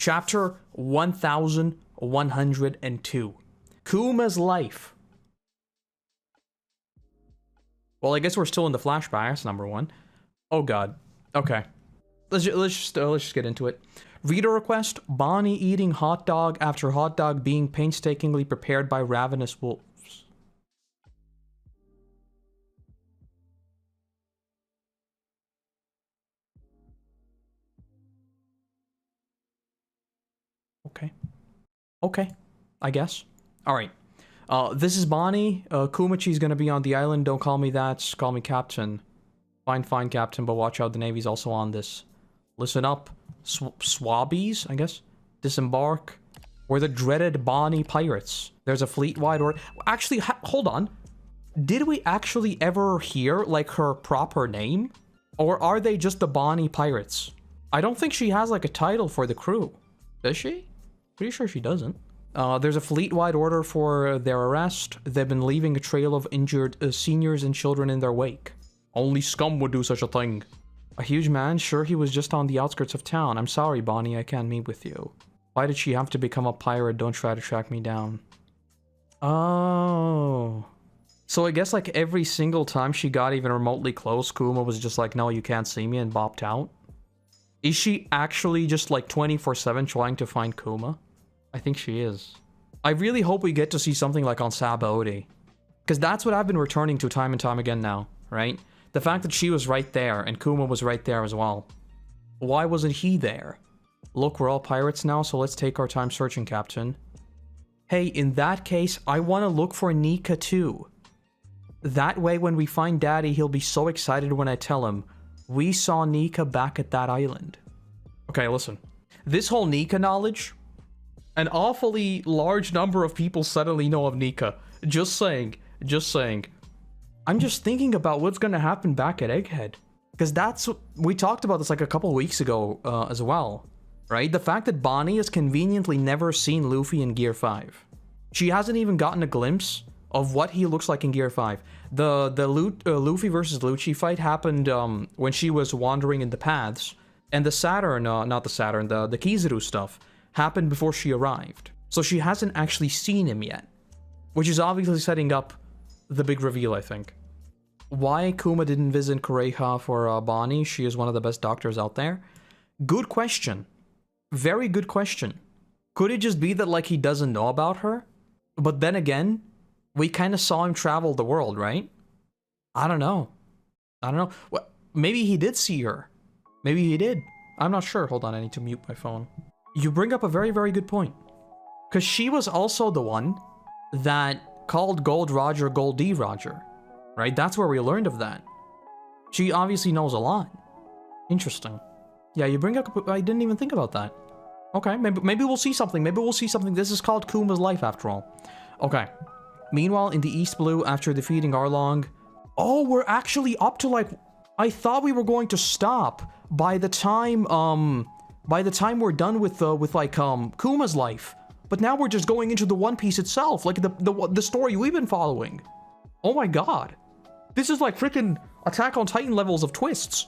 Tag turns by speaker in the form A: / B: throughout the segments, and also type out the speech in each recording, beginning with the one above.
A: Chapter 1102. Kuma's life. Well, I guess we're still in the flashback. That's number one. Oh god. Okay. Let's just get into it. Reader request: Bonney eating hot dog after hot dog being painstakingly prepared by ravenous wolves. Okay. Okay. I guess. Alright. This is Bonney. Kumachi's gonna be on the island. Don't call me that. Call me Captain. Fine, Captain, but watch out. The Navy's also on this. Listen up. Swabbies, I guess? Disembark. We're the dreaded Bonney pirates. There's a fleet-wide order. Actually, hold on. Did we actually ever hear, like, her proper name? Or are they just the Bonney pirates? I don't think she has, like, a title for the crew. Does she? Pretty sure she doesn't. There's a fleet-wide order for their arrest. They've been leaving a trail of injured seniors and children in their wake. Only scum would do such a thing. A huge man? Sure, he was just on the outskirts of town. I'm sorry, Bonney, I can't meet with you. Why did she have to become a pirate? Don't try to track me down. Oh. So I guess like every single time she got even remotely close, Kuma was just like, no, you can't see me, and bopped out. Is she actually just like 24/7 trying to find Kuma? I think she is. I really hope we get to see something like on Sabaody. Because that's what I've been returning to time and time again now, right? The fact that she was right there and Kuma was right there as well. Why wasn't he there? Look, we're all pirates now, so let's take our time searching, Captain. Hey, in that case, I want to look for Nika too. That way, when we find Daddy, he'll be so excited when I tell him, we saw Nika back at that island. Okay, listen. This whole Nika knowledge, an awfully large number of people suddenly know of Nika. Just saying. I'm just thinking about what's gonna happen back at Egghead. Because that's... we talked about this like a couple weeks ago as well. Right? The fact that Bonney has conveniently never seen Luffy in Gear 5. She hasn't even gotten a glimpse of what he looks like in Gear 5. The Luffy versus Lucci fight happened when she was wandering in the paths. And the Saturn, not the Saturn, the Kizaru stuff happened before she arrived. So she hasn't actually seen him yet. Which is obviously setting up the big reveal, I think. Why Kuma didn't visit Kureha for Bonney? She is one of the best doctors out there. Good question. Very good question. Could it just be that, like, he doesn't know about her? But then again, we kind of saw him travel the world, right? I don't know. Well, maybe he did see her. Maybe he did. I'm not sure. Hold on, I need to mute my phone. You bring up a very, very good point. Because she was also the one that called Gold Roger Gold D Roger. Right? That's where we learned of that. She obviously knows a lot. Interesting. Yeah, you bring up... I didn't even think about that. Okay, maybe we'll see something. Maybe we'll see something. This is called Kuma's life, after all. Okay. Meanwhile, in the East Blue, after defeating Arlong... Oh, we're actually up to, like... I thought we were going to stop by the time, we're done with Kuma's life. But now we're just going into the One Piece itself, like the story we've been following. Oh my god. This is like freaking Attack on Titan levels of twists.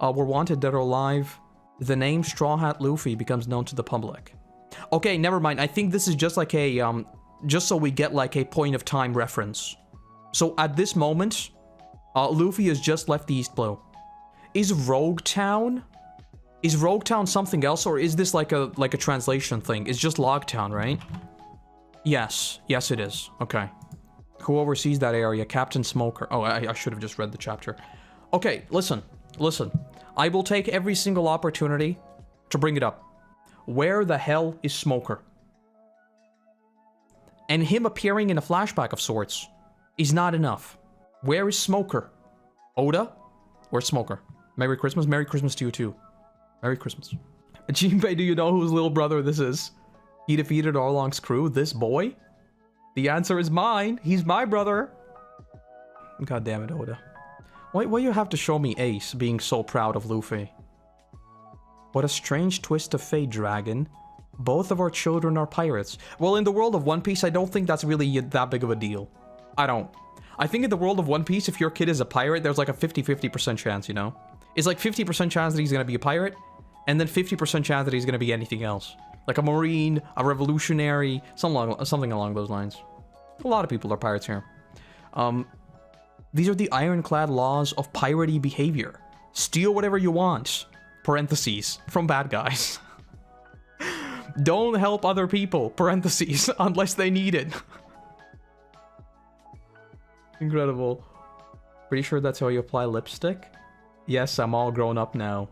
A: We're wanted, dead or alive. The name Straw Hat Luffy becomes known to the public. Okay, never mind. I think this is just like a, just so we get like a point of time reference. So at this moment, Luffy has just left the East Blue. Is Rogue Town something else, or is this like a translation thing? It's just Log Town, right? Yes it is. Okay. Who oversees that area? Captain Smoker. Oh, I should have just read the chapter. Okay, listen. I will take every single opportunity to bring it up. Where the hell is Smoker? And him appearing in a flashback of sorts is not enough. Where is Smoker? Oda? Where's Smoker? Merry Christmas. Merry Christmas to you too. Merry Christmas. Jinbei, do you know whose little brother this is? He defeated Arlong's crew? This boy? The answer is mine. He's my brother. God damn it, Oda. Why you have to show me Ace being so proud of Luffy? What a strange twist of fate, Dragon. Both of our children are pirates. Well, in the world of One Piece, I don't think that's really that big of a deal. I don't. I think in the world of One Piece, if your kid is a pirate, there's like a 50-50% chance, you know? It's like 50% chance that he's gonna be a pirate, And then 50% chance that he's gonna be anything else. Like a marine, a revolutionary, something along those lines. A lot of people are pirates here. These are the ironclad laws of piratey behavior. Steal whatever you want, parentheses, from bad guys. Don't help other people, parentheses, unless they need it. Incredible. Pretty sure that's how you apply lipstick? Yes, I'm all grown up now.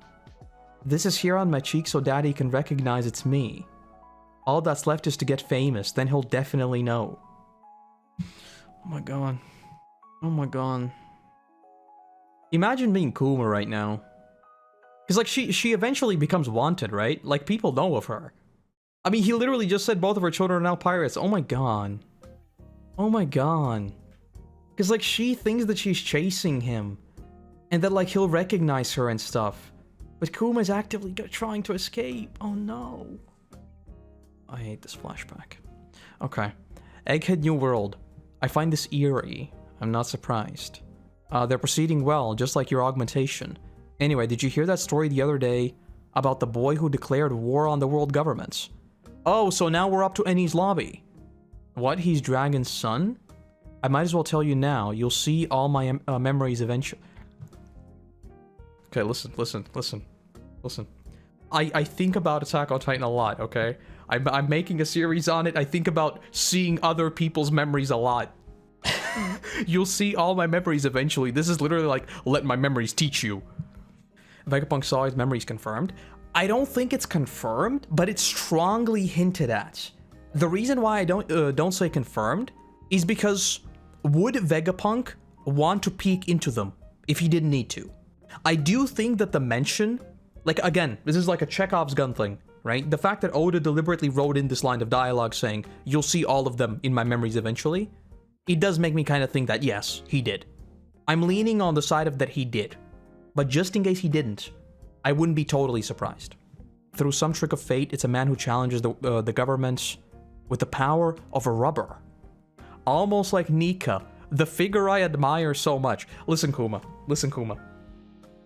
A: This is here on my cheek so daddy can recognize it's me. All that's left is to get famous, then he'll definitely know. Oh my god. Oh my god. Imagine being Kuma right now. Because, like, she eventually becomes wanted, right? Like, people know of her. I mean, he literally just said both of her children are now pirates. Oh my god. Oh my god. Because, like, she thinks that she's chasing him. And that, like, he'll recognize her and stuff. But Kuma's actively trying to escape. Oh no. I hate this flashback. Okay. Egghead New World. I find this eerie. I'm not surprised. They're proceeding well, just like your augmentation. Anyway, did you hear that story the other day about the boy who declared war on the world governments? Oh, so now we're up to Eni's lobby. What? He's Dragon's son? I might as well tell you now. You'll see all my memories eventually. Okay, listen. I think about Attack on Titan a lot, okay? I'm making a series on it. I think about seeing other people's memories a lot. You'll see all my memories eventually. This is literally like, let my memories teach you. Vegapunk saw his memories confirmed. I don't think it's confirmed, but it's strongly hinted at. The reason why I don't say confirmed is because would Vegapunk want to peek into them if he didn't need to? I do think that the mention, like, again, this is like a Chekhov's gun thing, right? The fact that Oda deliberately wrote in this line of dialogue saying, you'll see all of them in my memories eventually, it does make me kind of think that, yes, he did. I'm leaning on the side of that he did. But just in case he didn't, I wouldn't be totally surprised. Through some trick of fate, it's a man who challenges the government with the power of a rubber. Almost like Nika, the figure I admire so much. Listen, Kuma.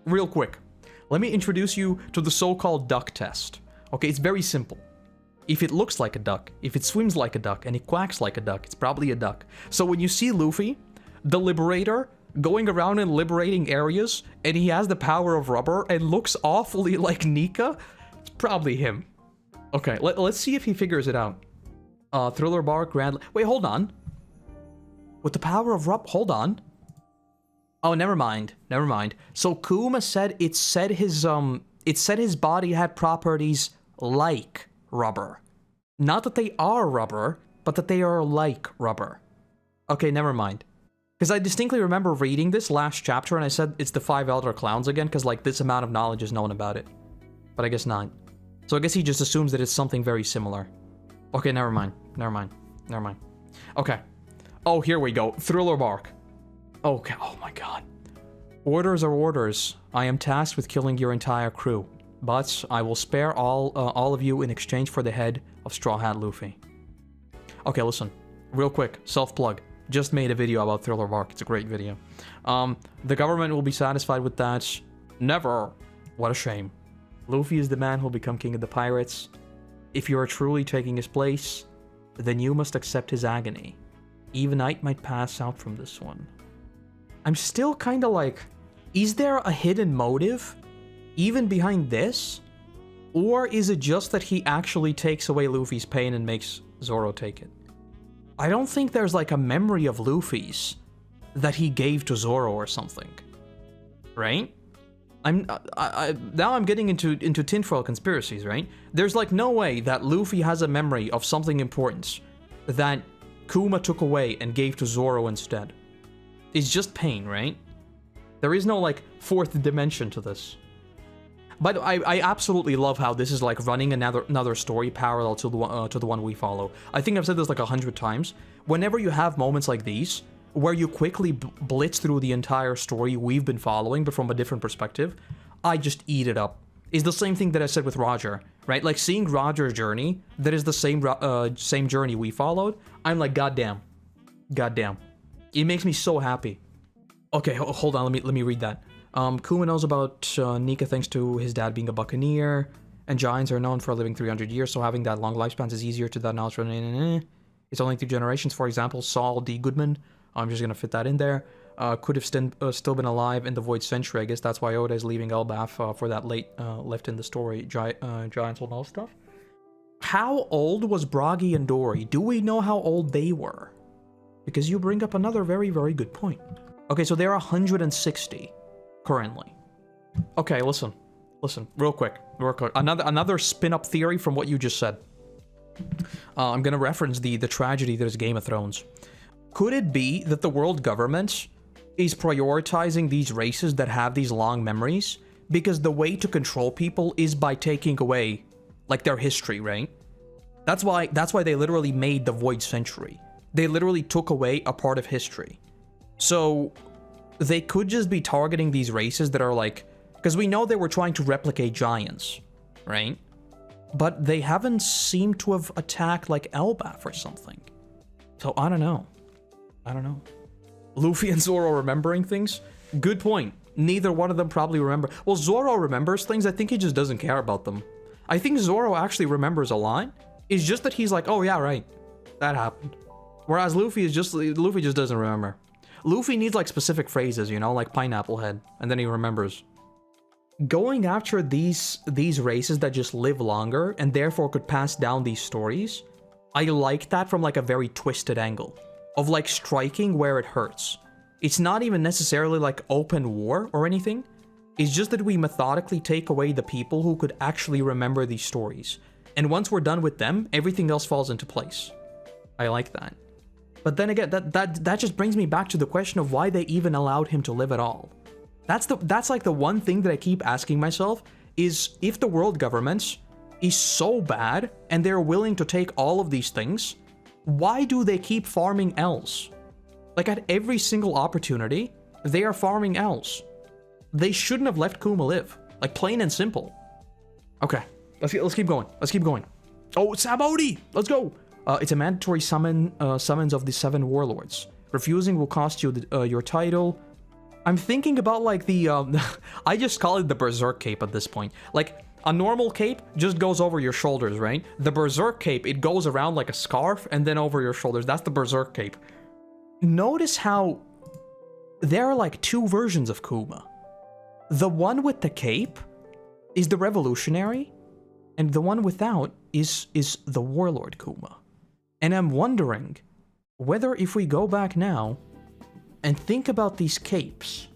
A: Real quick, let me introduce you to the so-called duck test. Okay, it's very simple. If it looks like a duck, if it swims like a duck, and it quacks like a duck, it's probably a duck. So when you see Luffy, the Liberator, going around and liberating areas, and he has the power of rubber and looks awfully like Nika, it's probably him. Okay, let's see if he figures it out. Thriller Bark, Grand... Wait, hold on. With the power of rubber... Hold on. Oh, never mind. So Kuma said it said his body had properties like rubber. Not that they are rubber, but that they are like rubber. Okay, never mind. Because I distinctly remember reading this last chapter and I said it's the 5 Elder Clowns again, because like this amount of knowledge is known about it. But I guess not. So I guess he just assumes that it's something very similar. Okay, never mind. Okay. Oh, here we go. Thriller Bark. Okay, oh my god. Orders are orders. I am tasked with killing your entire crew. But I will spare all of you in exchange for the head of Straw Hat Luffy. Okay, listen. Real quick, self-plug. Just made a video about Thriller Bark. It's a great video. The government will be satisfied with that. Never. What a shame. Luffy is the man who'll become king of the pirates. If you are truly taking his place, then you must accept his agony. Even Knight might pass out from this one. I'm still kinda like, is there a hidden motive even behind this? Or is it just that he actually takes away Luffy's pain and makes Zoro take it? I don't think there's like a memory of Luffy's that he gave to Zoro or something, right? Now I'm getting into tinfoil conspiracies, right? There's like no way that Luffy has a memory of something important that Kuma took away and gave to Zoro instead. It's just pain, right? There is no like fourth dimension to this. But I absolutely love how this is like running another story parallel to the one we follow. I think I've said this like 100 times. Whenever you have moments like these, where you quickly blitz through the entire story we've been following, but from a different perspective, I just eat it up. It's the same thing that I said with Roger, right? Like seeing Roger's journey, that is the same journey we followed. I'm like, goddamn. It makes me so happy. Okay, hold on, let me read that. Kuma knows about Nika thanks to his dad being a buccaneer, and giants are known for living 300 years, so having that long lifespans is easier to that knowledge. It's only 2 generations, for example. Saul D. Goodman, I'm just gonna fit that in there. Could have still been alive in the Void Century. I guess that's why Oda is leaving Elbaf for that late left in the story. Giants will know stuff. How old was Bragi and Dory? Do we know how old they were? Because you bring up another very, very good point. Okay, so they're 160 currently. Okay, listen, real quick. Another spin-up theory from what you just said. I'm gonna reference the tragedy that is Game of Thrones. Could it be that the world government is prioritizing these races that have these long memories because the way to control people is by taking away, like, their history, right? That's why they literally made the Void Century. They literally took away a part of history. So they could just be targeting these races that are like, because we know they were trying to replicate giants, right? But they haven't seemed to have attacked like Elbaf or something. So I don't know. Luffy and Zoro remembering things? Good point. Neither one of them probably remember. Well, Zoro remembers things. I think he just doesn't care about them. I think Zoro actually remembers a lot. It's just that he's like, oh yeah, right. That happened. Whereas Luffy just doesn't remember. Luffy needs like specific phrases, you know, like Pineapple Head, and then he remembers. Going after these races that just live longer and therefore could pass down these stories, I like that from like a very twisted angle. Of like striking where it hurts. It's not even necessarily like open war or anything. It's just that we methodically take away the people who could actually remember these stories. And once we're done with them, everything else falls into place. I like that. But then again, that just brings me back to the question of why they even allowed him to live at all. That's like the one thing that I keep asking myself is if the world governments is so bad and they're willing to take all of these things, why do they keep farming L's? Like at every single opportunity, they are farming L's. They shouldn't have let Kuma live. Like plain and simple. Okay, let's keep going. Oh, Sabaody! Let's go! It's a mandatory summons of the 7 warlords. Refusing will cost you your title. I'm thinking about like the I just call it the Berserk cape at this point. Like a normal cape just goes over your shoulders, right? The Berserk cape, it goes around like a scarf and then over your shoulders. That's the Berserk cape. Notice how there are like 2 versions of Kuma. The one with the cape is the revolutionary, and the one without is the warlord Kuma. And I'm wondering whether if we go back now and think about these capes,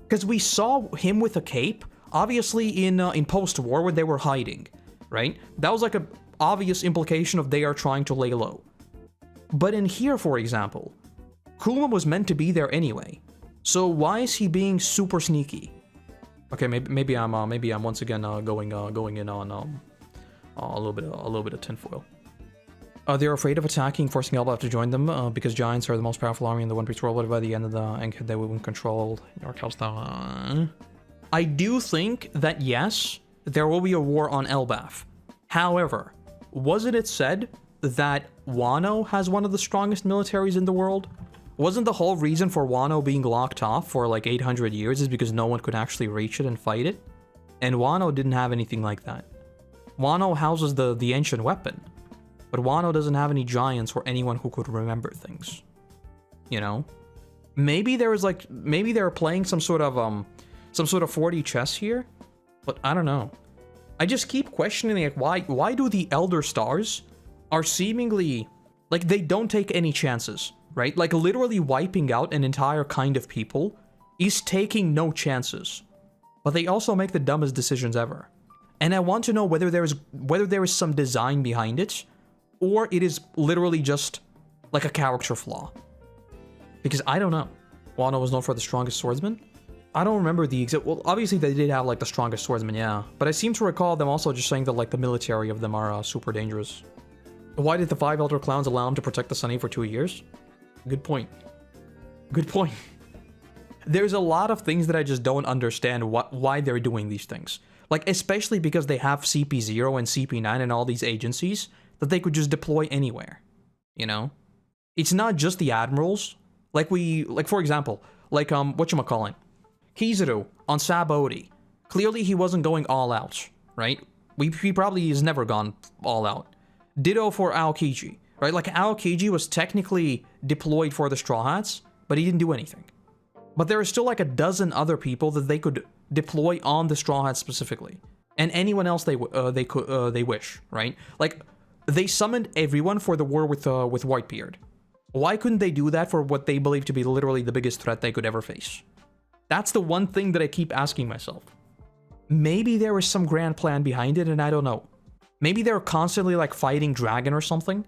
A: because we saw him with a cape, obviously in post-war where they were hiding, right? That was like a obvious implication of they are trying to lay low. But in here, for example, Kuma was meant to be there anyway. So why is he being super sneaky? Okay, maybe I'm once again going in on a little bit of tinfoil. They're afraid of attacking, forcing Elbaf to join them because giants are the most powerful army in the One Piece world. But by the end of the Enkid, they will win control. I do think that yes, there will be a war on Elbaf. However, wasn't it said that Wano has one of the strongest militaries in the world? Wasn't the whole reason for Wano being locked off for like 800 years is because no one could actually reach it and fight it? And Wano didn't have anything like that. Wano houses the ancient weapon, but Wano doesn't have any giants or anyone who could remember things. You know? Maybe they're playing some sort of 4D chess here, but I don't know. I just keep questioning like why do the Elder Stars are seemingly like they don't take any chances, right? Like literally wiping out an entire kind of people is taking no chances. But they also make the dumbest decisions ever. And I want to know whether there is some design behind it, or it is literally just like a character flaw. Because I don't know. Wano was known for the strongest swordsman. I don't remember the exact... Well, obviously they did have like the strongest swordsman, yeah. But I seem to recall them also just saying that like the military of them are super dangerous. Why did the 5 Elder Clowns allow him to protect the Sunny for 2 years? Good point. Good point. There's a lot of things that I just don't understand why they're doing these things. Like, especially because they have CP0 and CP9 and all these agencies that they could just deploy anywhere. You know? It's not just the admirals. Like for example, like, whatchamacallit. Kizaru on Sabaody. Clearly he wasn't going all out, right? He probably has never gone all out. Ditto for Aokiji, right? Like, Aokiji was technically deployed for the Straw Hats, but he didn't do anything. But there are still like a dozen other people that they could deploy on the Straw Hats specifically. And anyone else they wish, right? Like, they summoned everyone for the war with Whitebeard. Why couldn't they do that for what they believe to be literally the biggest threat they could ever face? That's the one thing that I keep asking myself. Maybe there was some grand plan behind it and I don't know. Maybe they're constantly like fighting Dragon or something,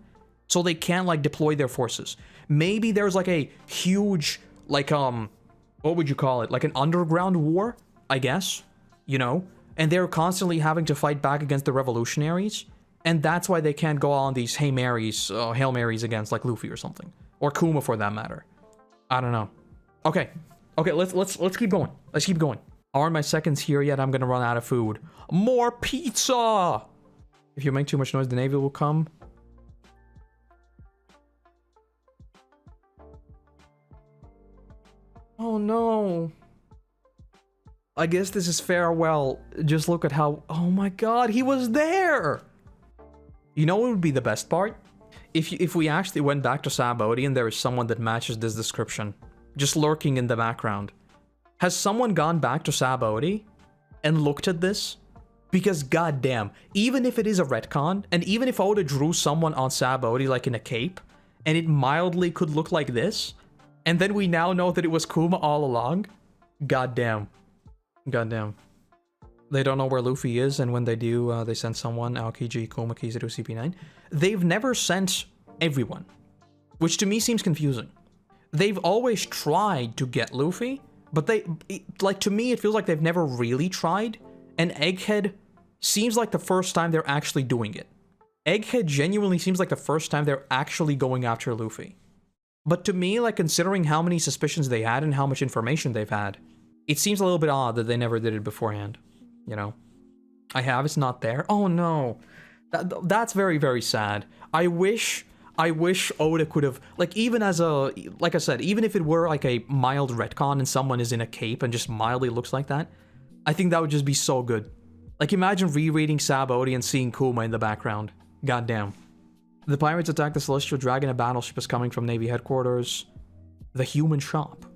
A: so they can't like deploy their forces. Maybe there's like a huge, like, what would you call it? Like an underground war, I guess, you know? And they're constantly having to fight back against the revolutionaries. And that's why they can't go on these Hail Marys against like Luffy or something. Or Kuma for that matter. I don't know. Okay, let's keep going. Let's keep going. Aren't my seconds here yet? I'm gonna run out of food. More pizza! If you make too much noise, the Navy will come. Oh no. I guess this is farewell. Just look at how... Oh my god, he was there! You know what would be the best part? If we actually went back to Sabaody and there is someone that matches this description, just lurking in the background. Has someone gone back to Sabaody and looked at this? Because goddamn, even if it is a retcon, and even if Oda drew someone on Sabaody like in a cape, and it mildly could look like this, and then we now know that it was Kuma all along, goddamn. Goddamn. They don't know where Luffy is, and when they do, they send someone, Aokiji, Kuma, Kizaru, CP9. They've never sent everyone, which to me seems confusing. They've always tried to get Luffy, but like, to me, it feels like they've never really tried, and Egghead seems like the first time they're actually doing it. Egghead genuinely seems like the first time they're actually going after Luffy. But to me, like, considering how many suspicions they had and how much information they've had, it seems a little bit odd that they never did it beforehand, you know? It's not there. Oh no. That's very, very sad. I wish Oda could have, like, even as a, like I said, even if it were like a mild retcon and someone is in a cape and just mildly looks like that, I think that would just be so good. Like, imagine rereading Sabaody and seeing Kuma in the background. Goddamn. The pirates attack the Celestial Dragon. A battleship is coming from Navy headquarters. The human shop.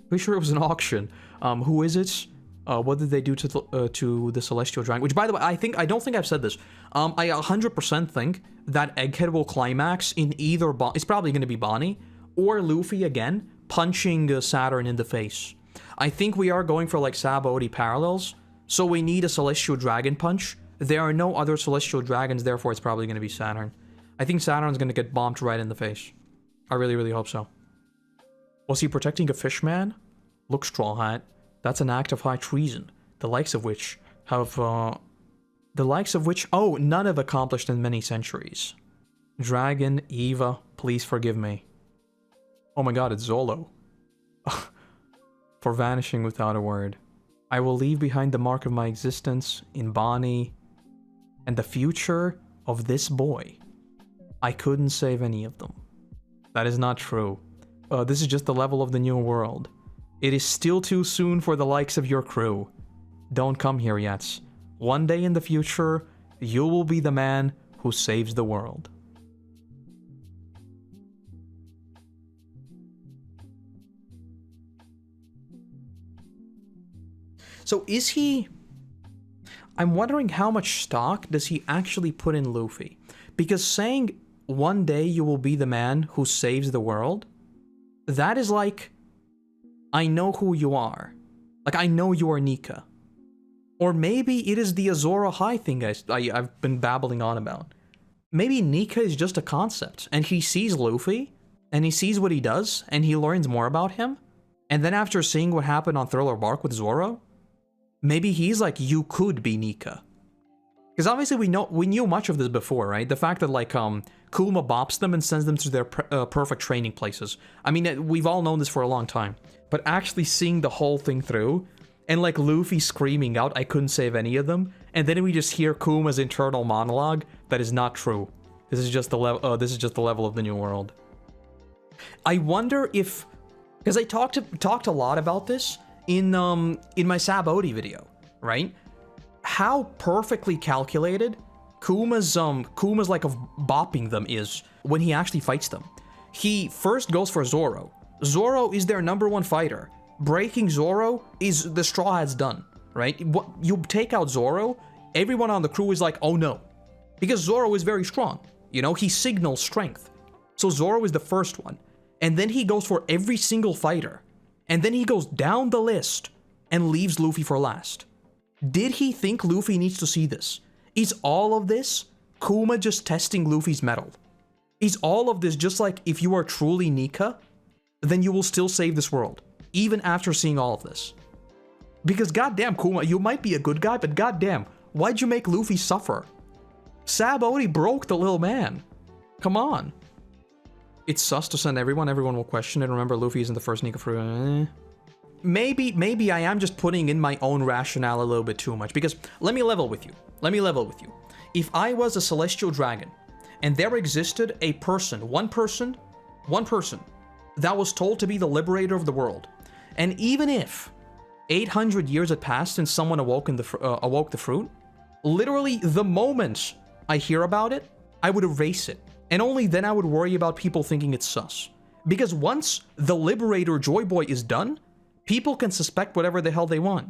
A: Pretty sure it was an auction. Who is it? What did they do to the Celestial Dragon? Which, by the way, I don't think I've said this. I 100% think that Egghead will climax in either it's probably going to be Bonney or Luffy again, punching Saturn in the face. I think we are going for like Sabaody parallels, so we need a Celestial Dragon punch. There are no other Celestial Dragons, therefore it's probably going to be Saturn. I think Saturn's going to get bombed right in the face. I really, really hope so. Was he protecting a fishman? Look, Straw Hat. That's an act of high treason, the likes of which none have accomplished in many centuries. Dragon, Eva, please forgive me. Oh my god, it's Zolo. For vanishing without a word. I will leave behind the mark of my existence in Bonney and the future of this boy. I couldn't save any of them. That is not true. This is just the level of the new world. It is still too soon for the likes of your crew. Don't come here yet. One day in the future, you will be the man who saves the world. So is he... I'm wondering how much stock does he actually put in Luffy? Because saying, one day you will be the man who saves the world, that is like, I know who you are. Like, I know you are Nika. Or maybe it is the Azora High thing I've been babbling on about. Maybe Nika is just a concept, and he sees Luffy, and he sees what he does, and he learns more about him, and then after seeing what happened on Thriller Bark with Zoro, maybe he's like, you could be Nika. Because obviously we knew much of this before, right? The fact that, like, Kuma bops them and sends them to their perfect training places. I mean, we've all known this for a long time. But actually seeing the whole thing through, and like Luffy screaming out, I couldn't save any of them, and then we just hear Kuma's internal monologue, that is not true. This is just the level of the new world. I wonder if, because I talked a lot about this, in my Sabaody video, right? How perfectly calculated Kuma's like of bopping them is when he actually fights them. He first goes for Zoro. Zoro is their #1 fighter. Breaking Zoro is the Straw Hats done, right? You take out Zoro, everyone on the crew is like, oh no. Because Zoro is very strong. You know, he signals strength. So Zoro is the first one. And then he goes for every single fighter. And then he goes down the list and leaves Luffy for last. Did he think Luffy needs to see this? Is all of this Kuma just testing Luffy's mettle? Is all of this just like, if you are truly Nika, then you will still save this world, even after seeing all of this? Because goddamn, Kuma, you might be a good guy, but goddamn, why'd you make Luffy suffer? Sabaody broke the little man. Come on. It's sus to send everyone will question it. Remember, Luffy isn't the first Nika for... Maybe I am just putting in my own rationale a little bit too much, because let me level with you. If I was a celestial dragon, and there existed a person, one person, that was told to be the liberator of the world, and even if 800 years had passed since someone awoke the fruit, literally the moment I hear about it, I would erase it, and only then I would worry about people thinking it's sus. Because once the liberator Joy Boy is done, people can suspect whatever the hell they want.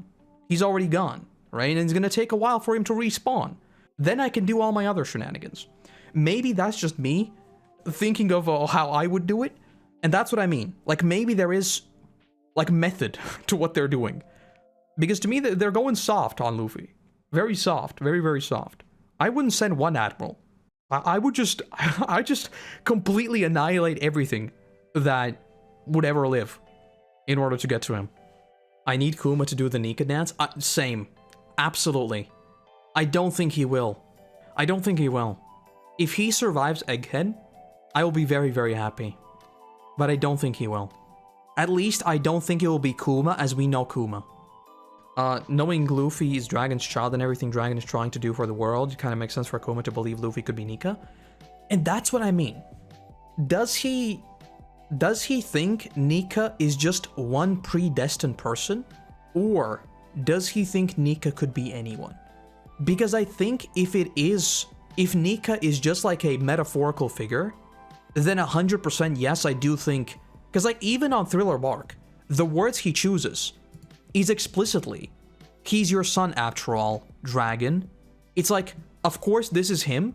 A: He's already gone, right? And it's gonna take a while for him to respawn. Then I can do all my other shenanigans. Maybe that's just me thinking of how I would do it, and that's what I mean. Like, maybe there is, like, method to what they're doing. Because to me, they're going soft on Luffy. Very soft. Very, very soft. I wouldn't send one admiral. I would just... I just completely annihilate everything that would ever live in order to get to him. I need Kuma to do the Nika dance. Same. Absolutely. I don't think he will. If he survives Egghead, I will be very, very happy. But I don't think he will. At least I don't think it will be Kuma as we know Kuma. Knowing Luffy is Dragon's child and everything Dragon is trying to do for the world, it kind of makes sense for Kuma to believe Luffy could be Nika. And that's what I mean. Does he think Nika is just one predestined person? Or does he think Nika could be anyone? Because I think if Nika is just like a metaphorical figure, then 100% yes, I do think... Because like even on Thriller Bark, the words he chooses is explicitly, he's your son after all, Dragon. It's like, of course this is him,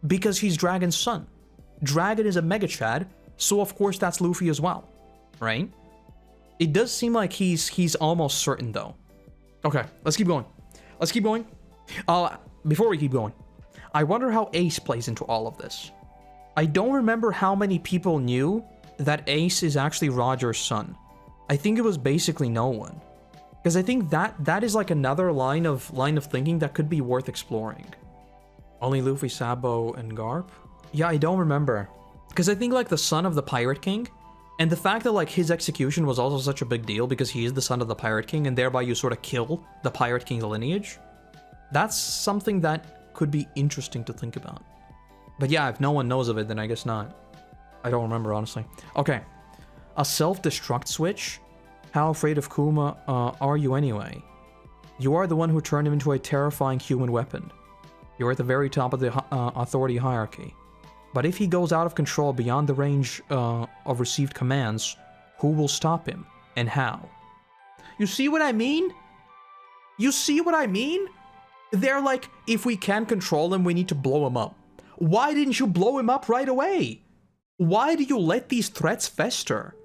A: because he's Dragon's son. Dragon is a Mega Chad, so of course that's Luffy as well, right? It does seem like he's almost certain though. Okay, let's keep going. Before we keep going, I wonder how Ace plays into all of this. I don't remember how many people knew that Ace is actually Roger's son. I think it was basically no one. Because I think that is like another line of thinking that could be worth exploring. Only Luffy, Sabo, and Garp? Yeah, I don't remember. Because I think like the son of the Pirate King, and the fact that like his execution was also such a big deal because he is the son of the Pirate King and thereby you sort of kill the Pirate King's lineage. That's something that could be interesting to think about. But yeah, if no one knows of it, then I guess not. I don't remember, honestly. Okay. A self-destruct switch? How afraid of Kuma are you anyway? You are the one who turned him into a terrifying human weapon. You're at the very top of the authority hierarchy. But if he goes out of control beyond the range of received commands, who will stop him, and how? You see what I mean? They're like, if we can't control him, we need to blow him up. Why didn't you blow him up right away? Why do you let these threats fester?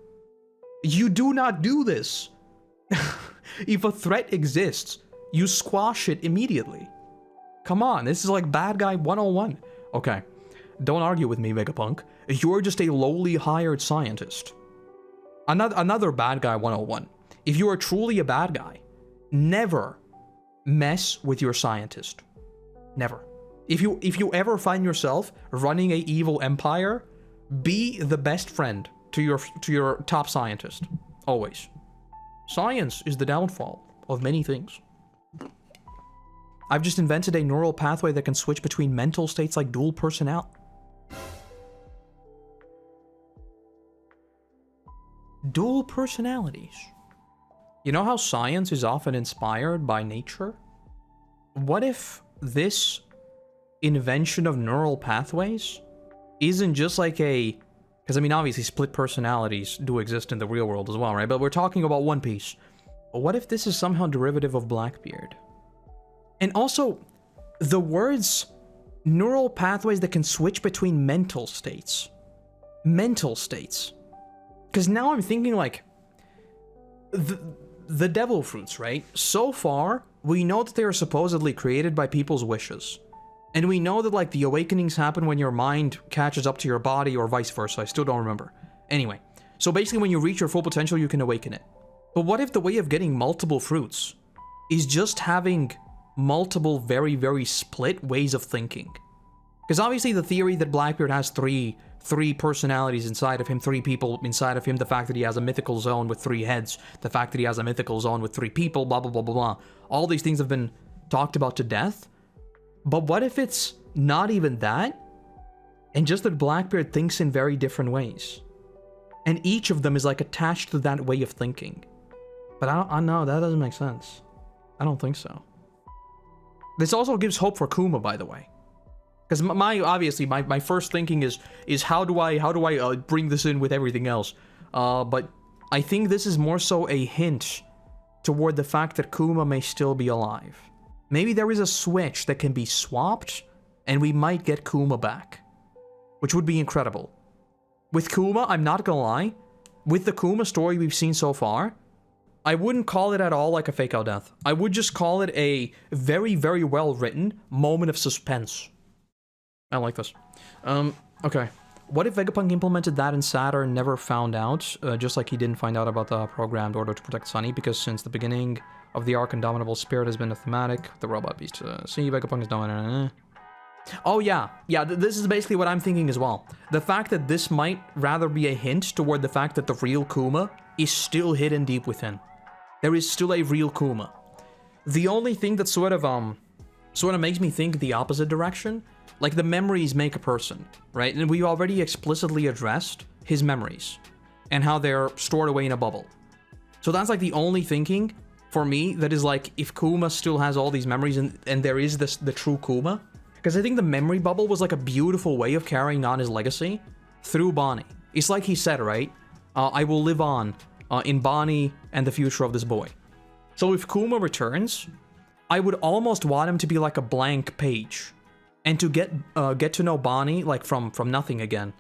A: You do not do this. If a threat exists, you squash it immediately. Come on, this is like bad guy 101. Okay, don't argue with me, Vegapunk. You're just a lowly hired scientist. Another bad guy 101. If you are truly a bad guy, never mess with your scientist. Never. If you ever find yourself running an evil empire, be the best friend to your top scientist. Always. Science is the downfall of many things. I've just invented a neural pathway that can switch between mental states like dual personality. Dual personalities. You know how science is often inspired by nature? What if this invention of neural pathways isn't just like a... Because, I mean, obviously split personalities do exist in the real world as well, right? But we're talking about One Piece. But what if this is somehow derivative of Blackbeard? And also, the words neural pathways that can switch between mental states. Mental states. Because now I'm thinking, like, the devil fruits, right? So far, we know that they are supposedly created by people's wishes. And we know that, like, the awakenings happen when your mind catches up to your body or vice versa. I still don't remember. Anyway, so basically when you reach your full potential, you can awaken it. But what if the way of getting multiple fruits is just having multiple very, very split ways of thinking? Because obviously the theory that Blackbeard has three personalities inside of him, 3 people inside of him, the fact that he has a mythical zone with 3 heads, the fact that he has a mythical zone with 3 people, blah, blah, blah, blah, blah. All these things have been talked about to death. But what if it's not even that? And just that Blackbeard thinks in very different ways. And each of them is like attached to that way of thinking. But I know, that doesn't make sense. I don't think so. This also gives hope for Kuma, by the way. Because obviously my first thinking is how do I bring this in with everything else? But I think this is more so a hint toward the fact that Kuma may still be alive. Maybe there is a switch that can be swapped, and we might get Kuma back. Which would be incredible. With Kuma, I'm not gonna lie, with the Kuma story we've seen so far, I wouldn't call it at all like a fake-out death. I would just call it a very, very well-written moment of suspense. I like this. Okay. What if Vegapunk implemented that and Saturn never found out, just like he didn't find out about the programmed order to protect Sunny, because since the beginning of the arc, Indomitable Spirit has been a thematic, the robot beast, see, Vegapunk is dominant. Oh yeah, this is basically what I'm thinking as well. The fact that this might rather be a hint toward the fact that the real Kuma is still hidden deep within. There is still a real Kuma. The only thing that sort of makes me think the opposite direction, like the memories make a person, right? And we already explicitly addressed his memories and how they're stored away in a bubble. So that's like the only thinking for me that is like, if Kuma still has all these memories and there is the true Kuma, because I think the memory bubble was like a beautiful way of carrying on his legacy through Bonney. It's like he said, right? I will live on in Bonney and the future of this boy. So if Kuma returns, I would almost want him to be like a blank page, and to get to know Bonney like from nothing again,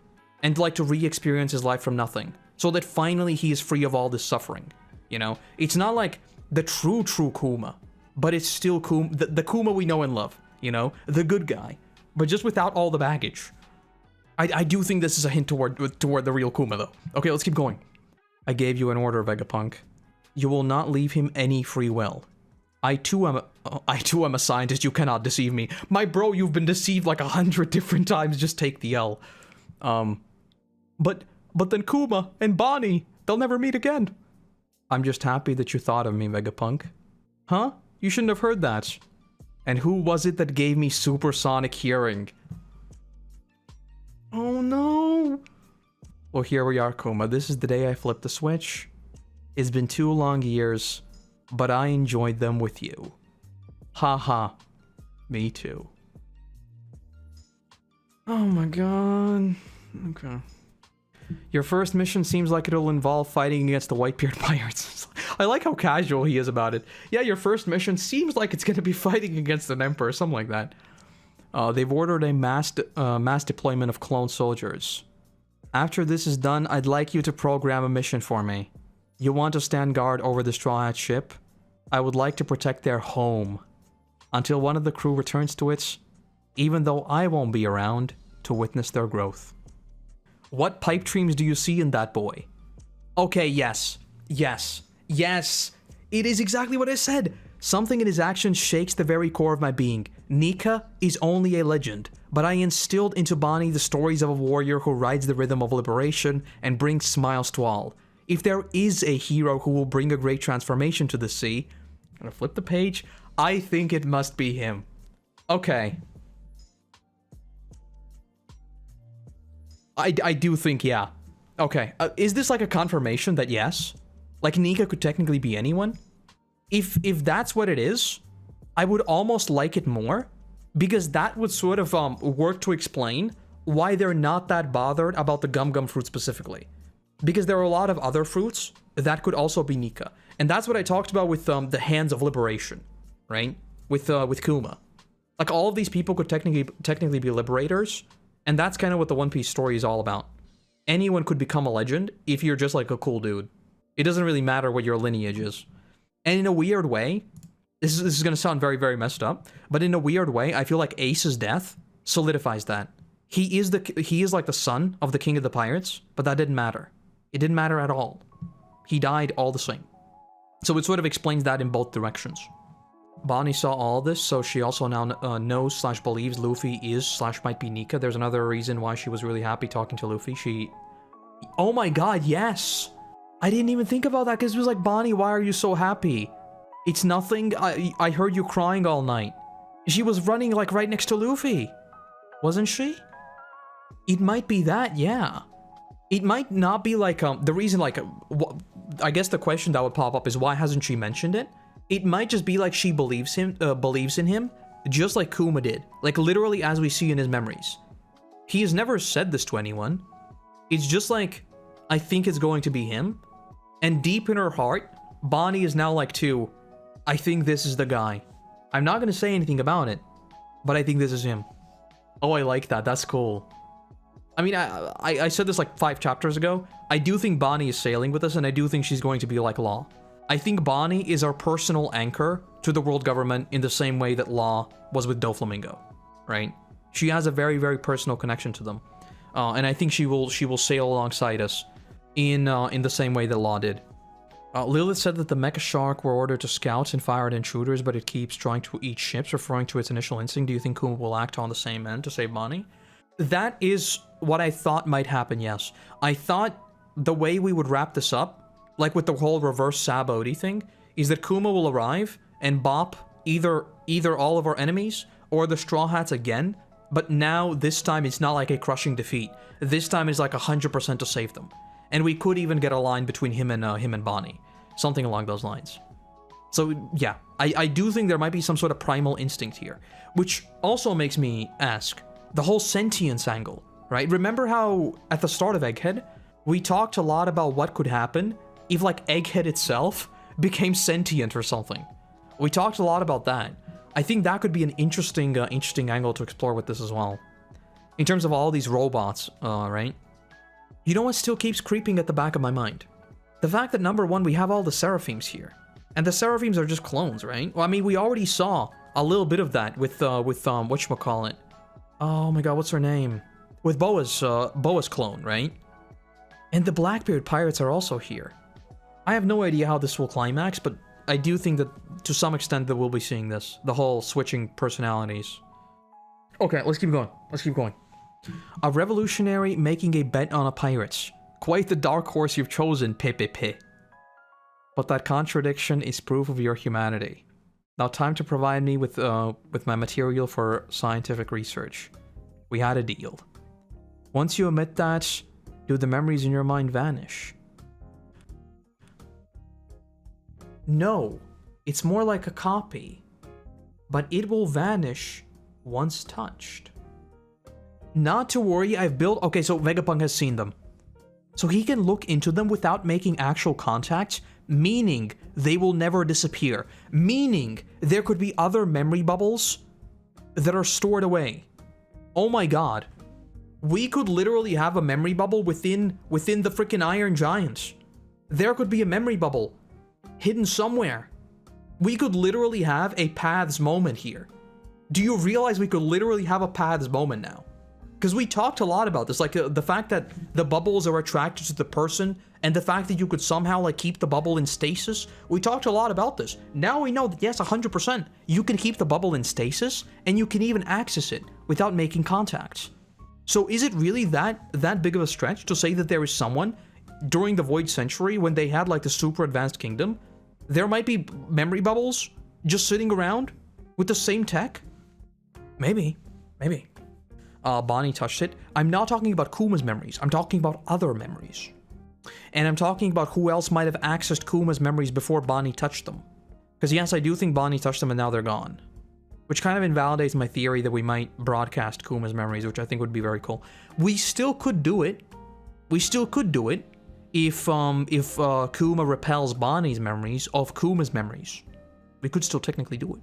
A: and like to re-experience his life from nothing, so that finally he is free of all this suffering. You know, it's not like the true Kuma, but it's still Kuma, the Kuma we know and love. You know, the good guy, but just without all the baggage. I do think this is a hint toward the real Kuma, though. Okay, let's keep going. I gave you an order, Vegapunk. You will not leave him any free will. I too am a scientist. You cannot deceive me, my bro. You've been deceived like 100 different times. Just take the L. But then Kuma and Bonney, they'll never meet again. I'm just happy that you thought of me, Vegapunk. Huh? You shouldn't have heard that. And who was it that gave me supersonic hearing? Oh no! Well, here we are, Kuma. This is the day I flipped the switch. It's been 2 long years, but I enjoyed them with you. Haha. Me too. Oh my god. Okay. Your first mission seems like it'll involve fighting against the Whitebeard pirates. I like how casual he is about it. Yeah, your first mission seems like it's gonna be fighting against an emperor, something like that. They've ordered a mass deployment of clone soldiers. After this is done, I'd like you to program a mission for me. You want to stand guard over the Straw Hat ship? I would like to protect their home until one of the crew returns to it, even though I won't be around to witness their growth. What pipe dreams do you see in that boy? Okay, yes. Yes. Yes. It is exactly what I said. Something in his actions shakes the very core of my being. Nika is only a legend, but I instilled into Bonney the stories of a warrior who rides the rhythm of liberation and brings smiles to all. If there is a hero who will bring a great transformation to the sea, I'm gonna flip the page, I think it must be him. Okay. I do think, yeah. Okay, is this like a confirmation that yes? Like, Nika could technically be anyone. If that's what it is, I would almost like it more, because that would sort of work to explain why they're not that bothered about the Gum Gum fruit specifically. Because there are a lot of other fruits that could also be Nika. And that's what I talked about with the Hands of Liberation, right? With Kuma. Like, all of these people could technically be liberators, and that's kind of what the One Piece story is all about. Anyone could become a legend if you're just like a cool dude. It doesn't really matter what your lineage is. And in a weird way, this is going to sound very, very messed up, but in a weird way, I feel like Ace's death solidifies that. He is like the son of the King of the Pirates, but that didn't matter. It didn't matter at all. He died all the same. So it sort of explains that in both directions. Bonney saw all this, so she also now knows/believes Luffy is/might be Nika. There's another reason why she was really happy talking to Luffy. Oh my god, yes! I didn't even think about that, because it was like, Bonney, why are you so happy? It's nothing. I heard you crying all night. She was running, like, right next to Luffy. Wasn't she? It might be that, yeah. It might not be, like, the reason, like, I guess the question that would pop up is, why hasn't she mentioned it? It might just be like she believes in him, just like Kuma did. Like, literally as we see in his memories. He has never said this to anyone. It's just like, I think it's going to be him. And deep in her heart, Bonney is now like, I think this is the guy. I'm not going to say anything about it, but I think this is him. Oh, I like that. That's cool. I mean, I said this like 5 chapters ago. I do think Bonney is sailing with us, and I do think she's going to be like Law. I think Bonney is our personal anchor to the world government in the same way that Law was with Doflamingo, right? She has a very, very personal connection to them. And I think she will sail alongside us in the same way that Law did. Lilith said that the Mecha Shark were ordered to scout and fire at intruders, but it keeps trying to eat ships, referring to its initial instinct. Do you think Kuma will act on the same end to save Bonney? That is what I thought might happen, yes. I thought the way we would wrap this up, like with the whole reverse Sabaody thing, is that Kuma will arrive and bop either all of our enemies or the Straw Hats again, but now this time it's not like a crushing defeat. This time it's like 100% to save them. And we could even get a line between him and Bonney. Something along those lines. So yeah, I do think there might be some sort of primal instinct here. Which also makes me ask, the whole sentience angle, right? Remember how at the start of Egghead, we talked a lot about what could happen if like Egghead itself became sentient or something. We talked a lot about that. I think that could be an interesting angle to explore with this as well. In terms of all these robots, right? You know what still keeps creeping at the back of my mind? The fact that, number one, we have all the Seraphims here. And the Seraphims are just clones, right? Well, I mean, we already saw a little bit of that with whatchamacallit. Oh my god, what's her name? With Boa's clone, right? And the Blackbeard pirates are also here. I have no idea how this will climax, but I do think that to some extent that we'll be seeing this. The whole switching personalities. Okay, let's keep going. A revolutionary making a bet on a pirate. Quite the dark horse you've chosen, Pepepe. But that contradiction is proof of your humanity. Now time to provide me with my material for scientific research. We had a deal. Once you admit that, do the memories in your mind vanish? No, it's more like a copy. But it will vanish once touched. Not to worry, I've built... Okay, so Vegapunk has seen them. So he can look into them without making actual contact, meaning they will never disappear. Meaning there could be other memory bubbles that are stored away. Oh my god. We could literally have a memory bubble within the freaking Iron Giants. There could be a memory bubble hidden somewhere. We could literally have a Paths moment here. Do you realize we could literally have a Paths moment now? Because we talked a lot about this, like the fact that the bubbles are attracted to the person, and the fact that you could somehow like keep the bubble in stasis. We talked a lot about this. Now we know that yes, 100%, you can keep the bubble in stasis, and you can even access it without making contacts. So is it really that big of a stretch to say that there is someone during the Void Century when they had like the super advanced kingdom, there might be memory bubbles just sitting around with the same tech? Maybe. Bonney touched it. I'm not talking about Kuma's memories. I'm talking about other memories. And I'm talking about who else might have accessed Kuma's memories before Bonney touched them. Because yes, I do think Bonney touched them and now they're gone. Which kind of invalidates my theory that we might broadcast Kuma's memories, which I think would be very cool. We still could do it. We still could do it if Kuma repels Bonney's memories of Kuma's memories. We could still technically do it.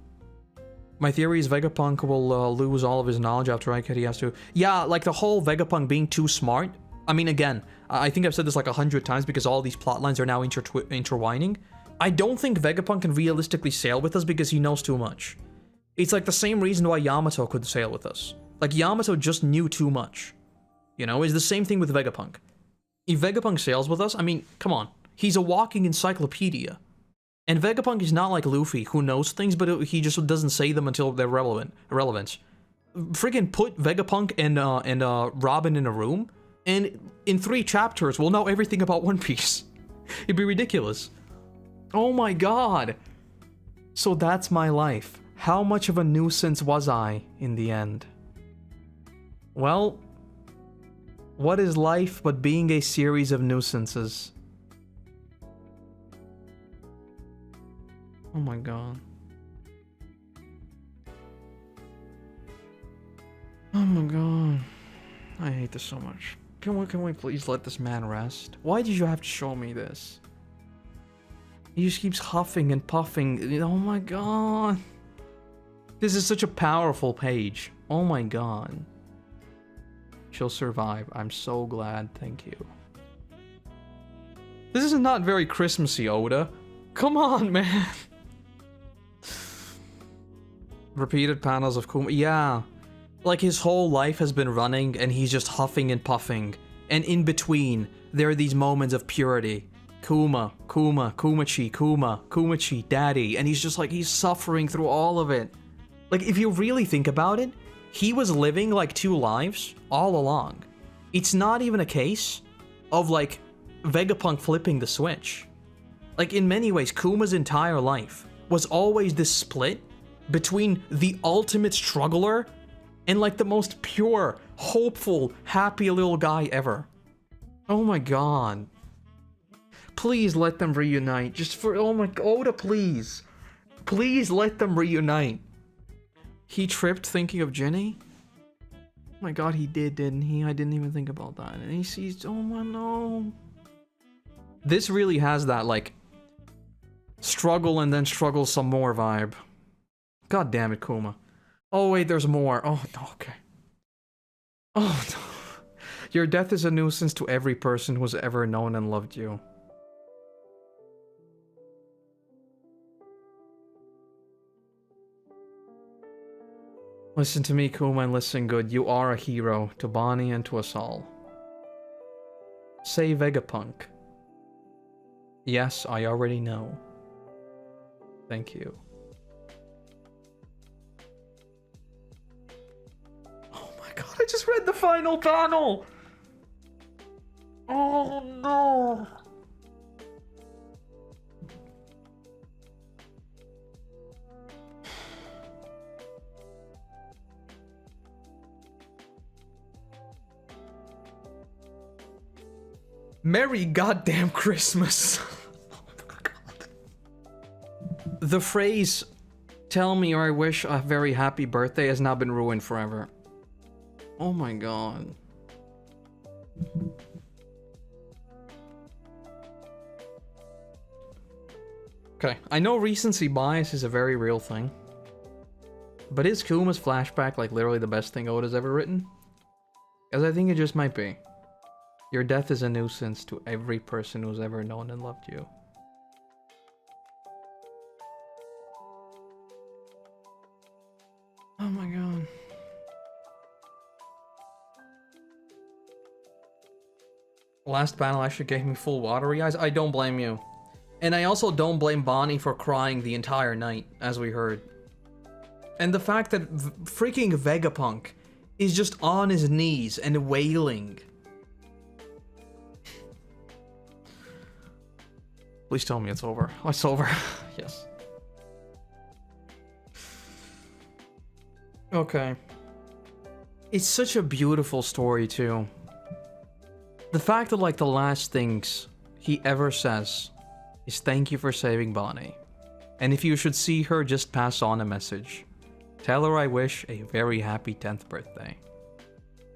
A: My theory is Vegapunk will lose all of his knowledge after I he has to... Yeah, like the whole Vegapunk being too smart. I mean, again, I think I've said this like 100 times because all these plot lines are now intertwining. I don't think Vegapunk can realistically sail with us because he knows too much. It's like the same reason why Yamato could sail with us. Like, Yamato just knew too much. You know, it's the same thing with Vegapunk. If Vegapunk sails with us, I mean, come on. He's a walking encyclopedia. And Vegapunk is not like Luffy, who knows things, but he just doesn't say them until they're relevant. Friggin' put Vegapunk and Robin in a room, and in 3 chapters, we'll know everything about One Piece. It'd be ridiculous. Oh my god. So that's my life. How much of a nuisance was I in the end? Well, what is life but being a series of nuisances? Oh my god. Oh my god. I hate this so much. Can we please let this man rest? Why did you have to show me this? He just keeps huffing and puffing. Oh my god. This is such a powerful page. Oh my god. She'll survive. I'm so glad. Thank you. This is not very Christmassy, Oda. Come on, man. Repeated panels of Kuma. Yeah. Like his whole life has been running and he's just huffing and puffing. And in between, there are these moments of purity. Kuma, Kumachi, Kumachi, Daddy. And he's just like, he's suffering through all of it. Like, if you really think about it, he was living like 2 lives all along. It's not even a case of like Vegapunk flipping the switch. Like, in many ways, Kuma's entire life was always this split between the ultimate struggler and like the most pure, hopeful, happy little guy ever. Oh my god. Please let them reunite. Just for, oh my, Oda, please. Please let them reunite. He tripped thinking of Jenny? Oh my god, he did, didn't he? I didn't even think about that. And he sees, oh my no. This really has that, like, struggle and then struggle some more vibe. God damn it, Kuma. Oh wait, there's more. Oh, no, okay. Oh no. Your death is a nuisance to every person who's ever known and loved you. Listen to me, Kuma, and listen good. You are a hero to Bonney and to us all. Say Vegapunk. Yes, I already know. Thank you. Oh my god, I just read the final panel! Oh no! Merry goddamn Christmas. Oh my god. The phrase, tell me or I wish a very happy birthday, has now been ruined forever. Oh my god. Okay, I know recency bias is a very real thing. But is Kuma's flashback like literally the best thing Oda's ever written? Because I think it just might be. Your death is a nuisance to every person who's ever known and loved you. Oh my god. Last panel actually gave me full watery eyes. I don't blame you. And I also don't blame Bonney for crying the entire night, as we heard. And the fact that freaking Vegapunk is just on his knees and wailing. Please tell me it's over. Oh, it's over. Yes. Okay. It's such a beautiful story, too. The fact that, like, the last things he ever says is thank you for saving Bonney. And if you should see her, just pass on a message. Tell her I wish a very happy 10th birthday.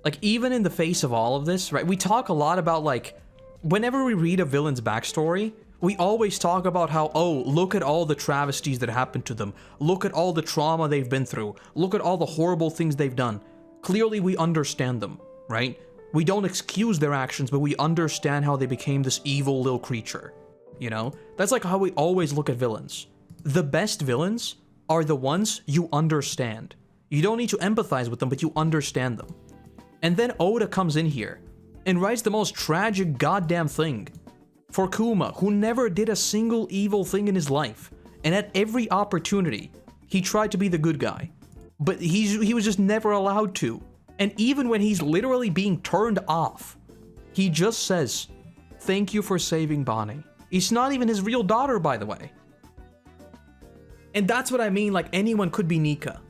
A: Like, even in the face of all of this, right, we talk a lot about, like, whenever we read a villain's backstory, we always talk about how, oh, look at all the travesties that happened to them. Look at all the trauma they've been through. Look at all the horrible things they've done. Clearly, we understand them, right? We don't excuse their actions, but we understand how they became this evil little creature, you know? That's like how we always look at villains. The best villains are the ones you understand. You don't need to empathize with them, but you understand them. And then Oda comes in here and writes the most tragic goddamn thing for Kuma, who never did a single evil thing in his life. And at every opportunity, he tried to be the good guy. But he was just never allowed to. And even when he's literally being turned off, he just says, thank you for saving Bonney. It's not even his real daughter, by the way. And that's what I mean, like, anyone could be Nika.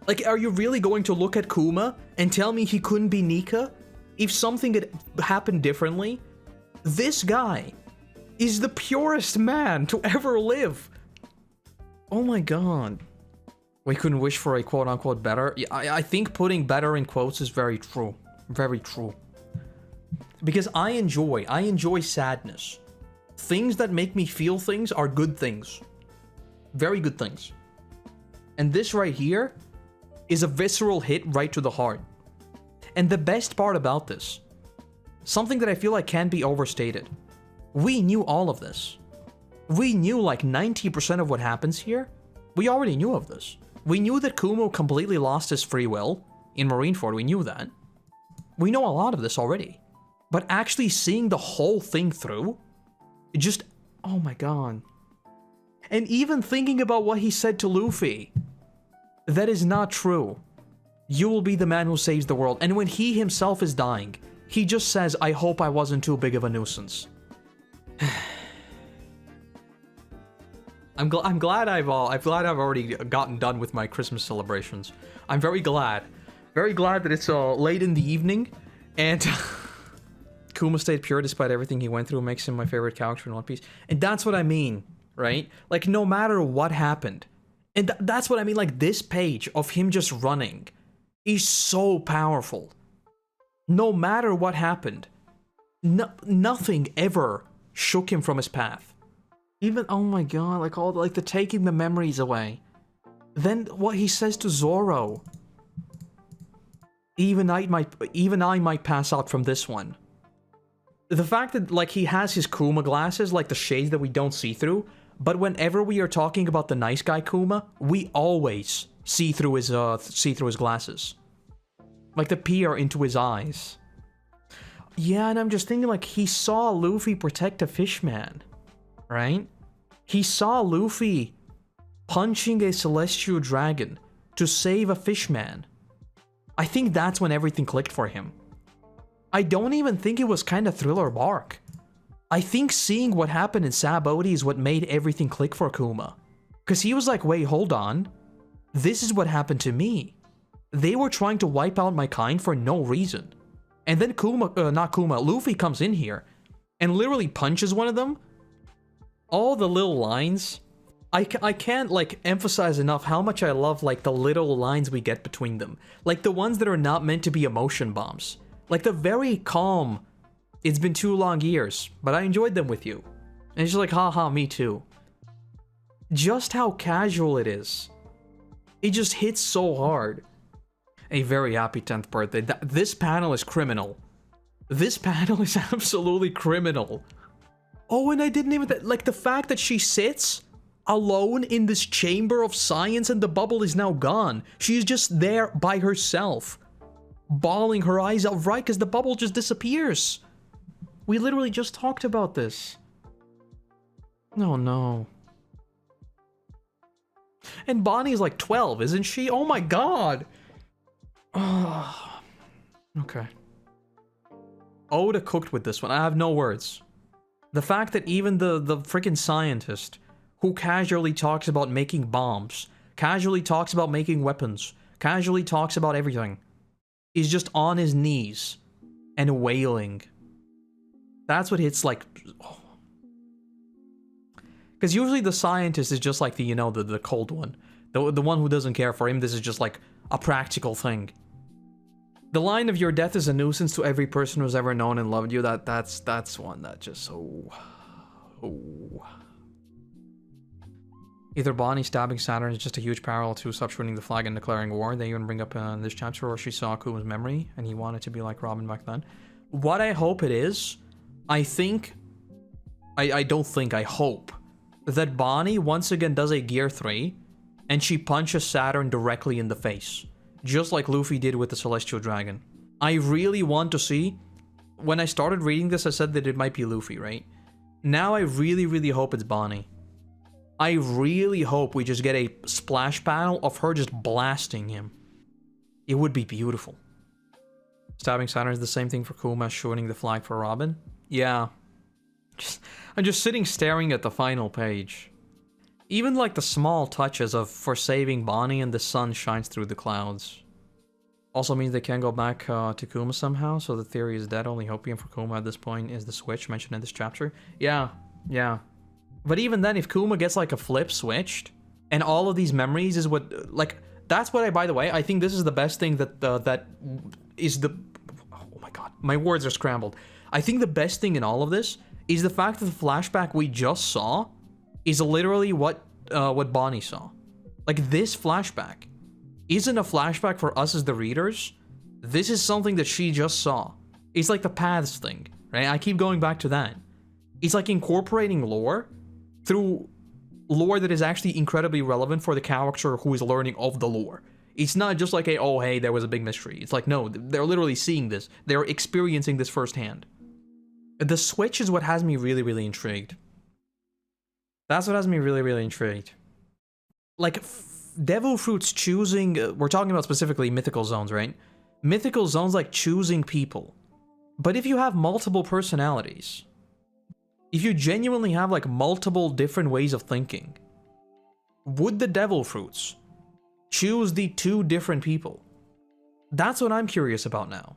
A: Like, are you really going to look at Kuma and tell me he couldn't be Nika? If something had happened differently? This guy is the purest man to ever live. Oh my god. We couldn't wish for a quote-unquote better. Yeah, I think putting better in quotes is very true. Very true. Because I enjoy sadness. Things that make me feel things are good things. Very good things. And this right here is a visceral hit right to the heart. And the best part about this, something that I feel like can't be overstated, we knew all of this. We knew like 90% of what happens here. We already knew of this. We knew that Kuma completely lost his free will in Marineford. We knew that. We know a lot of this already. But actually seeing the whole thing through, it just, oh my god. And even thinking about what he said to Luffy, that is not true. You will be the man who saves the world. And when he himself is dying, he just says, I hope I wasn't too big of a nuisance. I'm glad I've already gotten done with my Christmas celebrations. I'm very glad that it's late in the evening, and Kuma stayed pure despite everything he went through. Makes him my favorite character in One Piece, and that's what I mean, right? Like, no matter what happened, and that's what I mean. Like, this page of him just running is so powerful. No matter what happened, nothing ever shook him from his path. Even, oh my god, like all the taking the memories away. Then what he says to Zoro. Even I might pass out from this one. The fact that, like, he has his Kuma glasses, like the shades that we don't see through, but whenever we are talking about the nice guy Kuma, we always see through his glasses. Like, the peer into his eyes. Yeah, and I'm just thinking, like, he saw Luffy protect a fishman, right? He saw Luffy punching a celestial dragon to save a fishman. I think that's when everything clicked for him. I don't even think it was kind of thriller bark. I think seeing what happened in Sabaody is what made everything click for Kuma. Because he was like, wait, hold on. This is what happened to me. They were trying to wipe out my kind for no reason. And then Luffy comes in here and literally punches one of them. All the little lines, I can't, like, emphasize enough how much I love, like, the little lines we get between them. Like, the ones that are not meant to be emotion bombs. Like, the very calm, it's been 2 long years, but I enjoyed them with you. And it's just like, haha, me too. Just how casual it is. It just hits so hard. A very happy 10th birthday. This panel is criminal. This panel is absolutely criminal. Oh, and I didn't even... like, the fact that she sits alone in this chamber of science and the bubble is now gone. She's just there by herself, bawling her eyes out, right? Because the bubble just disappears. We literally just talked about this. Oh, no. And Bonnie's like 12, isn't she? Oh my god. Oh. Okay. Oda cooked with this one. I have no words. The fact that even the freaking scientist who casually talks about making bombs, casually talks about making weapons, casually talks about everything, is just on his knees and wailing. That's what hits like... Because usually the scientist is just like the, you know, the cold one. The one who doesn't care. For him, this is just like a practical thing. The line of your death is a nuisance to every person who's ever known and loved you. That's one that just so... Oh. Either Bonney stabbing Saturn is just a huge parallel to stop shooting the flag and declaring war. They even bring up in this chapter where she saw Kuma's memory and he wanted to be like Robin back then. What I hope it is, I think... I hope that Bonney once again does a Gear 3 and she punches Saturn directly in the face. Just like Luffy did with the Celestial Dragon. I really want to see... When I started reading this, I said that it might be Luffy, right? Now I really, really hope it's Bonney. I really hope we just get a splash panel of her just blasting him. It would be beautiful. Stabbing Saturn is the same thing for Kuma as shooting the flag for Robin. Yeah. I'm just sitting staring at the final page. Even like the small touches of for saving Bonney and the sun shines through the clouds. Also means they can go back to Kuma somehow, so the theory is dead. Only hopium for Kuma at this point is the switch mentioned in this chapter. Yeah. But even then, if Kuma gets like a flip switched, and all of these memories is what, like, that's what by the way, I think this is the best thing that, that is the, oh my god, my words are scrambled. I think the best thing in all of this is the fact that the flashback we just saw is literally what Bonney saw. Like, this flashback isn't a flashback for us as the readers. This is something that she just saw. It's like the paths thing, right? I keep going back to that. It's like incorporating lore through lore that is actually incredibly relevant for the character who is learning of the lore. It's not just like a, oh hey, there was a big mystery. It's like, no, they're literally seeing this. They're experiencing this firsthand. The switch is what has me really, really intrigued. That's what has me really, really intrigued. Like, Devil Fruit's choosing... we're talking about specifically mythical zones, right? Mythical zones like choosing people. But if you have multiple personalities... If you genuinely have, like, multiple different ways of thinking... Would the Devil Fruits choose the two different people? That's what I'm curious about now.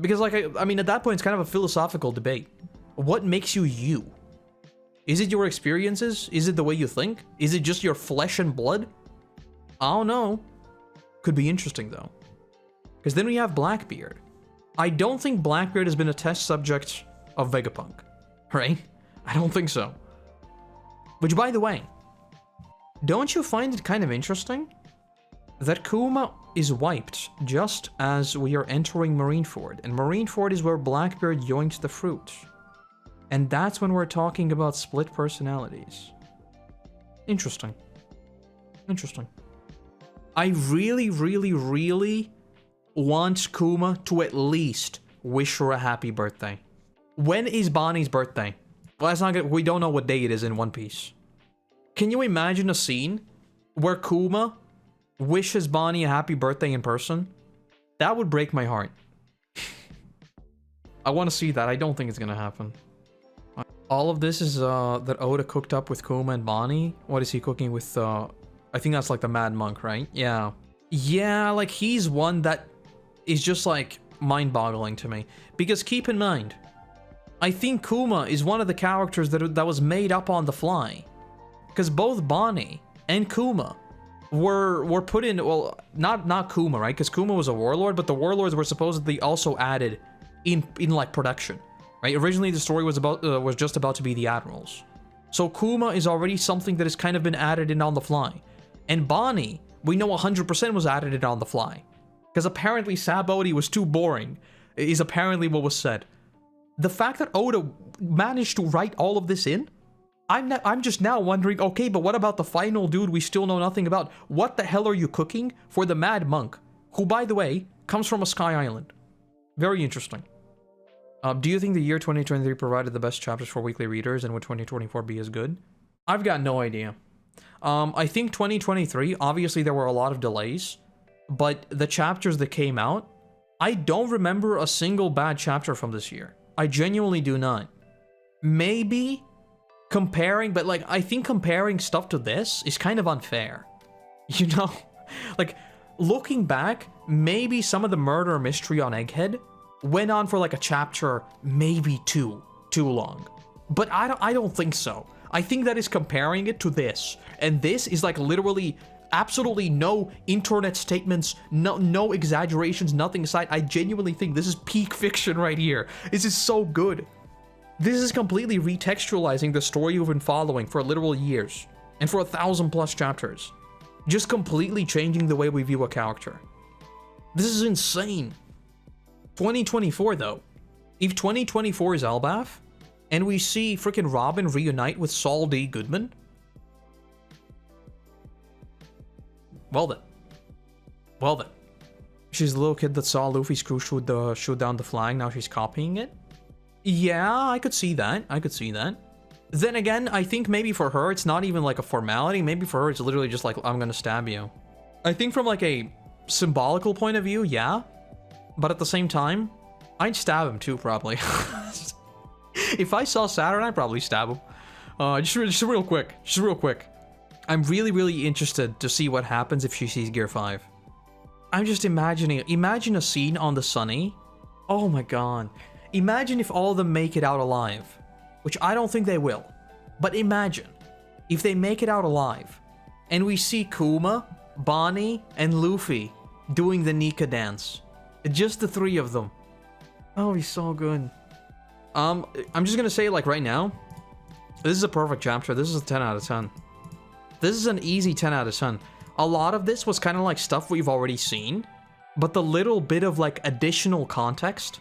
A: Because, like, I mean, at that point, it's kind of a philosophical debate. What makes you you? Is it your experiences? Is it the way you think? Is it just your flesh and blood? I don't know. Could be interesting, though. Because then we have Blackbeard. I don't think Blackbeard has been a test subject of Vegapunk. Right? I don't think so. Which, by the way, don't you find it kind of interesting that Kuma is wiped just as we are entering Marineford, and Marineford is where Blackbeard yoinks the fruit. And that's when we're talking about split personalities. Interesting. Interesting. I really, really, really want Kuma to at least wish her a happy birthday. When is Bonnie's birthday? Well, that's not good. We don't know what day it is in One Piece. Can you imagine a scene where Kuma wishes Bonney a happy birthday in person? That would break my heart. I want to see that. I don't think it's gonna happen. All of this is that Oda cooked up with Kuma and Bonney. What is he cooking with? I think that's like the Mad Monk, right? Yeah. Yeah, like he's one that is just like mind-boggling to me. Because keep in mind, I think Kuma is one of the characters that was made up on the fly. Because both Bonney and Kuma were put in, well, not Kuma, right? Because Kuma was a warlord, but the warlords were supposedly also added in like production, right? Originally the story was just about to be the admirals. So Kuma is already something that has kind of been added in on the fly. And Bonney, we know 100% was added in on the fly. Because apparently Sabaody was too boring, is apparently what was said. The fact that Oda managed to write all of this in, I'm just now wondering, okay, but what about the final dude we still know nothing about? What the hell are you cooking for the Mad Monk, who, by the way, comes from a sky island? Very interesting. Do you think the year 2023 provided the best chapters for weekly readers, and would 2024 be as good? I've got no idea. I think 2023, obviously there were a lot of delays, but the chapters that came out, I don't remember a single bad chapter from this year. I genuinely do not. Maybe comparing, but like, I think comparing stuff to this is kind of unfair. You know? Like, looking back, maybe some of the murder mystery on Egghead went on for like a chapter, maybe two, too long. But I don't think so. I think that is comparing it to this. And this is like literally absolutely no internet statements, no exaggerations, nothing aside. I genuinely think this is peak fiction right here. This is so good. This is completely retextualizing the story you've been following for literal years. And for 1,000+ chapters. Just completely changing the way we view a character. This is insane. 2024 though. If 2024 is Elbaf, and we see freaking Robin reunite with Saul D. Goodman, well then. Well then. She's the little kid that saw Luffy's crew shoot down the flag, now she's copying it? Yeah, I could see that. I could see that. Then again, I think maybe for her, it's not even like a formality. Maybe for her, it's literally just like, I'm gonna stab you. I think from like a symbolical point of view, yeah. But at the same time, I'd stab him too, probably. If I saw Saturn, I'd probably stab him. Just real quick. Just real quick. I'm really, really interested to see what happens if she sees Gear 5. I'm just imagining, imagine a scene on the Sunny. Oh my god. Imagine if all of them make it out alive. Which I don't think they will. But imagine if they make it out alive and we see Kuma, Bonney, and Luffy doing the Nika dance. Just the three of them. Oh, he's so good. I'm just gonna say, like, right now, this is a perfect chapter. This is a 10 out of 10. This is an easy 10 out of 10. A lot of this was kind of like stuff we've already seen, but the little bit of, like, additional context,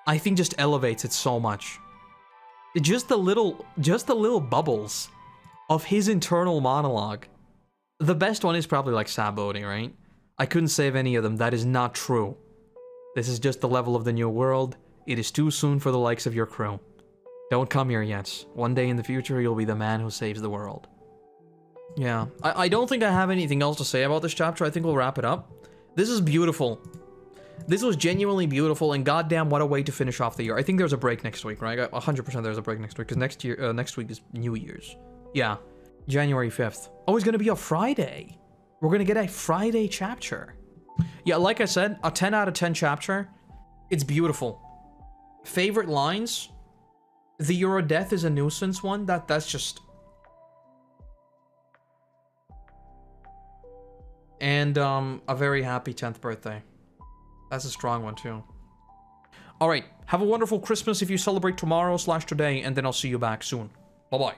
A: I think just elevates it so much. Just the little bubbles of his internal monologue. The best one is probably like Sabaody, right? I couldn't save any of them. That is not true. This is just the level of the new world. It is too soon for the likes of your crew. Don't come here yet. One day in the future, you'll be the man who saves the world. Yeah, I don't think I have anything else to say about this chapter. I think we'll wrap it up. This is beautiful. This was genuinely beautiful, and goddamn, what a way to finish off the year. I think there's a break next week, right? 100% there's a break next week, because next week is New Year's. Yeah, January 5th. Oh, it's gonna be a Friday. We're gonna get a Friday chapter. Yeah, like I said, a 10 out of 10 chapter. It's beautiful. Favorite lines? The Your Death is a Nuisance one. That's just... And, a very happy 10th birthday. That's a strong one, too. Alright, have a wonderful Christmas if you celebrate tomorrow/today, and then I'll see you back soon. Bye-bye.